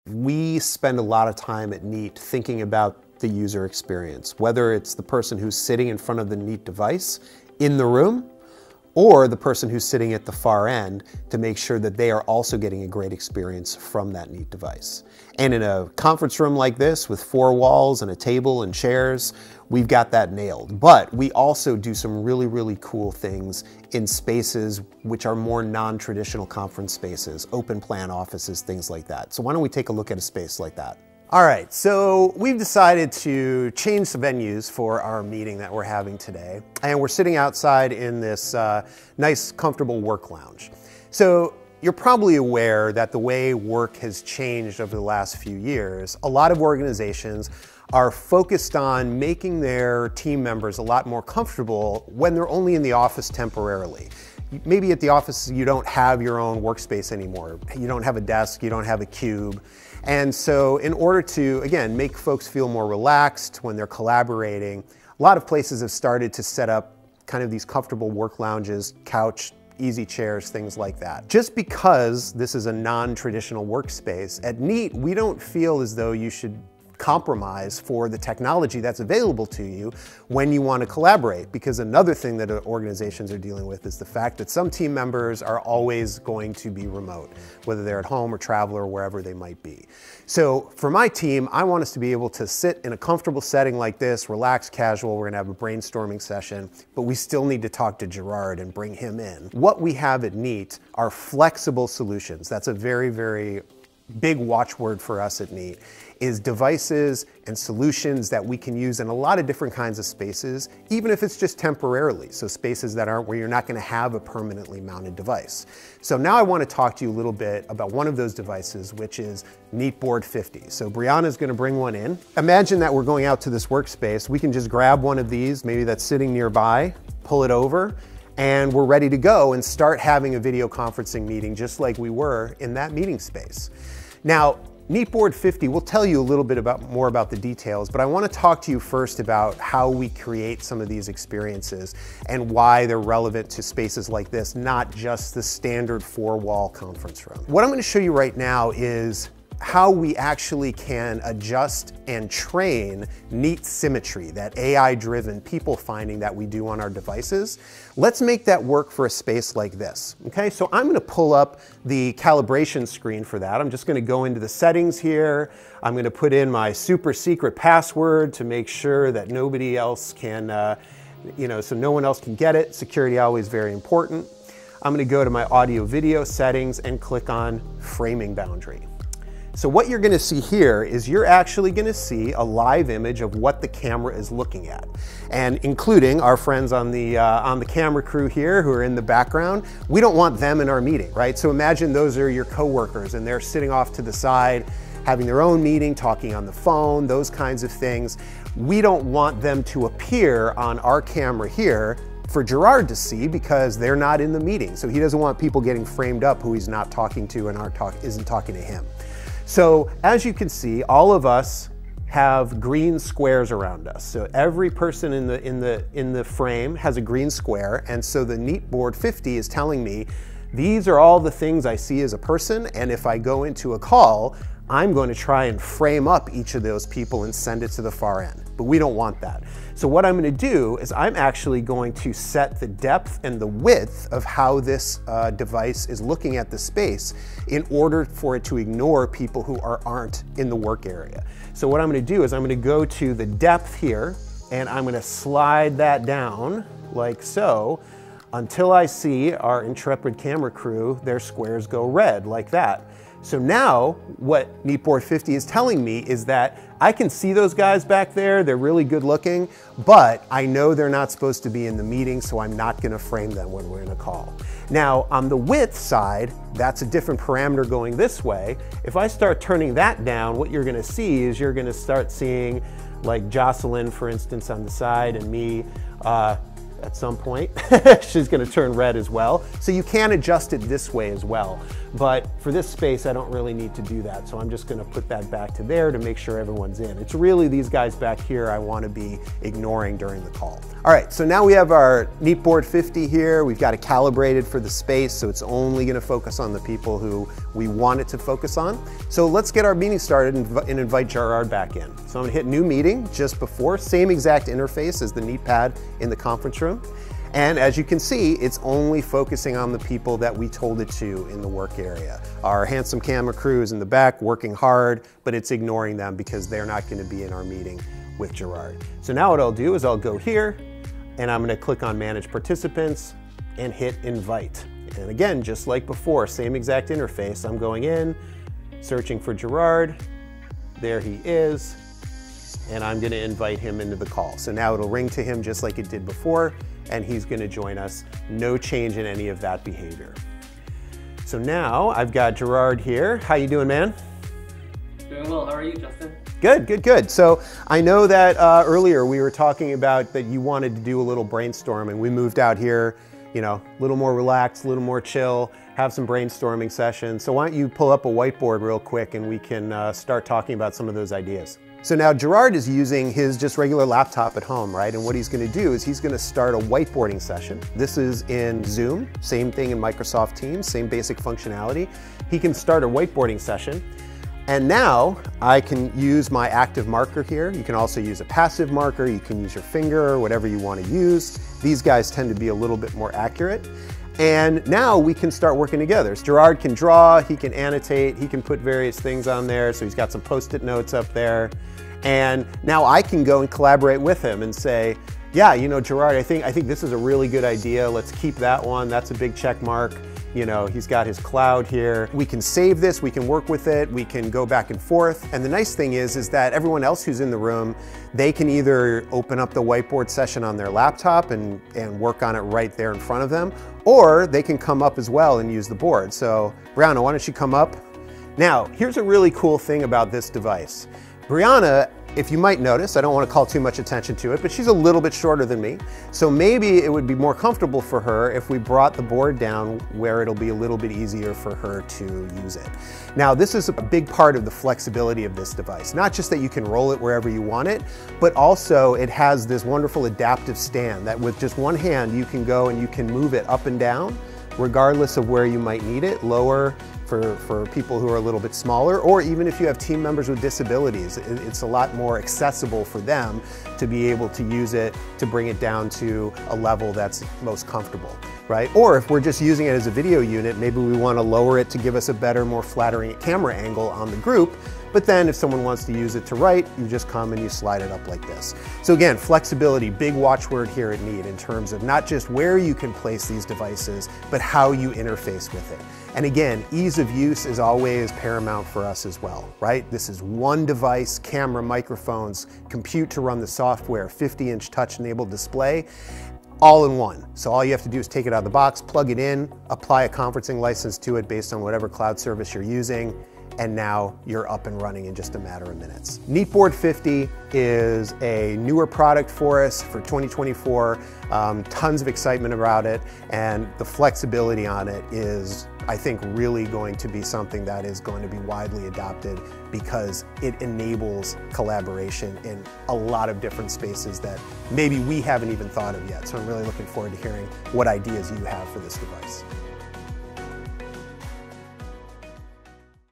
We spend a lot of time at Neat thinking about the user experience, whether it's the person who's sitting in front of the Neat device in the room, or the person who's sitting at the far end, to make sure that they are also getting a great experience from that Neat device. And in a conference room like this with 4 walls and a table and chairs, we've got that nailed. But we also do some really, really cool things in spaces which are more non-traditional conference spaces, open plan offices, things like that. So why don't we take a look at a space like that? All right, so we've decided to change some venues for our meeting that we're having today. And we're sitting outside in this nice, comfortable work lounge. So you're probably aware that the way work has changed over the last few years. A lot of organizations are focused on making their team members a lot more comfortable when they're only in the office temporarily. Maybe at the office you don't have your own workspace anymore. You don't have a desk, you don't have a cube. And so in order to, again, make folks feel more relaxed when they're collaborating, a lot of places have started to set up kind of these comfortable work lounges, couch, easy chairs, things like that. Just because this is a non-traditional workspace, at Neat, we don't feel as though you should compromise for the technology that's available to you when you want to collaborate. Because another thing that organizations are dealing with is the fact that some team members are always going to be remote, whether they're at home or travel or wherever they might be. So for my team, I want us to be able to sit in a comfortable setting like this, relaxed, casual. We're gonna have a brainstorming session, but we still need to talk to Gerard and bring him in. What we have at Neat are flexible solutions. That's a very, very big watchword for us at Neat, is devices and solutions that we can use in a lot of different kinds of spaces, even if it's just temporarily. So spaces that aren't where you're not going to have a permanently mounted device. So now I want to talk to you a little bit about one of those devices, which is Neat Board 50. So Brianna's going to bring one in. Imagine that we're going out to this workspace. We can just grab one of these, maybe that's sitting nearby, pull it over, and we're ready to go and start having a video conferencing meeting just like we were in that meeting space. Now, Neat Board 50, we'll tell you a little bit more about the details, but I want to talk to you first about how we create some of these experiences and why they're relevant to spaces like this, not just the standard 4-wall conference room. What I'm going to show you right now is how we actually can adjust and train Neat symmetry, that AI-driven people finding that we do on our devices. Let's make that work for a space like this. Okay, so I'm going to pull up the calibration screen for that. I'm just going to go into the settings here. I'm going to put in my super secret password to make sure that nobody else can, so no one else can get it. Security always very important. I'm going to go to my audio video settings and click on framing boundary. So what you're going to see here is you're actually going to see a live image of what the camera is looking at, and including our friends on the camera crew here who are in the background. We don't want them in our meeting, right? So imagine those are your coworkers and they're sitting off to the side, having their own meeting, talking on the phone, those kinds of things. We don't want them to appear on our camera here for Gerard to see because they're not in the meeting. So he doesn't want people getting framed up who he's not talking to and isn't talking to him. So as you can see, all of us have green squares around us. So every person in the frame has a green square, and so the Neat Board 50 is telling me these are all the things I see as a person, and if I go into a call, I'm going to try and frame up each of those people and send it to the far end. But we don't want that. So what I'm going to do is I'm actually going to set the depth and the width of how this device is looking at the space in order for it to ignore people who aren't in the work area. So what I'm going to do is I'm going to go to the depth here and I'm going to slide that down like so until I see our intrepid camera crew, their squares go red like that. So now what Neat Board 50 is telling me is that I can see those guys back there, they're really good looking, but I know they're not supposed to be in the meeting, so I'm not going to frame them when we're in a call. Now on the width side, that's a different parameter going this way. If I start turning that down, what you're going to see is you're going to start seeing like Jocelyn, for instance, on the side, and me at some point. She's going to turn red as well. So you can adjust it this way as well. But for this space, I don't really need to do that. So I'm just gonna put that back to there to make sure everyone's in. It's really these guys back here I wanna be ignoring during the call. All right, so now we have our Neatboard 50 here. We've got it calibrated for the space, so it's only gonna focus on the people who we want it to focus on. So let's get our meeting started and invite Gerard back in. So I'm gonna hit new meeting just before, same exact interface as the Neatpad in the conference room. And as you can see, it's only focusing on the people that we told it to in the work area. Our handsome camera crew is in the back working hard, but it's ignoring them because they're not going to be in our meeting with Gerard. So now what I'll do is I'll go here and I'm going to click on Manage Participants and hit Invite. And again, just like before, same exact interface. I'm going in, searching for Gerard. There he is. And I'm going to invite him into the call. So now it'll ring to him just like it did before, and he's going to join us. No change in any of that behavior. So now I've got Gerard here. How you doing, man? Doing well. How are you, Justin? Good, good, good. So I know that earlier we were talking about that you wanted to do a little brainstorm, and we moved out here, you know, a little more relaxed, a little more chill, have some brainstorming sessions. So why don't you pull up a whiteboard real quick and we can start talking about some of those ideas. So now Gerard is using his just regular laptop at home, right? And what he's going to do is he's going to start a whiteboarding session. This is in Zoom, same thing in Microsoft Teams, same basic functionality. He can start a whiteboarding session. And now I can use my active marker here. You can also use a passive marker. You can use your finger or whatever you want to use. These guys tend to be a little bit more accurate. And now we can start working together. So Gerard can draw, he can annotate, he can put various things on there. So he's got some Post-it notes up there. And now I can go and collaborate with him and say, yeah, you know, Gerard, I think this is a really good idea. Let's keep that one. That's a big check mark. You know, he's got his cloud here. We can save this, we can work with it, we can go back and forth. And the nice thing is that everyone else who's in the room, they can either open up the whiteboard session on their laptop and work on it right there in front of them, or they can come up as well and use the board. So Brianna, why don't you come up? Now, here's a really cool thing about this device. Brianna, if you might notice, I don't want to call too much attention to it, but she's a little bit shorter than me. So maybe it would be more comfortable for her if we brought the board down where it'll be a little bit easier for her to use it. Now, this is a big part of the flexibility of this device. Not just that you can roll it wherever you want it, but also it has this wonderful adaptive stand that with just one hand you can go and you can move it up and down regardless of where you might need it, lower for people who are a little bit smaller, or even if you have team members with disabilities, it's a lot more accessible for them to be able to use it to bring it down to a level that's most comfortable, right? Or if we're just using it as a video unit, maybe we want to lower it to give us a better, more flattering camera angle on the group. But then if someone wants to use it to write, you just come and you slide it up like this. So again, flexibility, big watchword here at Neat in terms of not just where you can place these devices, but how you interface with it. And again, ease of use is always paramount for us as well, right? This is one device, camera, microphones, compute to run the software, 50-inch touch-enabled display, all in one. So all you have to do is take it out of the box, plug it in, apply a conferencing license to it based on whatever cloud service you're using, and now you're up and running in just a matter of minutes. Neatboard 50 is a newer product for us for 2024, tons of excitement about it, and the flexibility on it is, I think, really going to be something that is going to be widely adopted because it enables collaboration in a lot of different spaces that maybe we haven't even thought of yet. So I'm really looking forward to hearing what ideas you have for this device.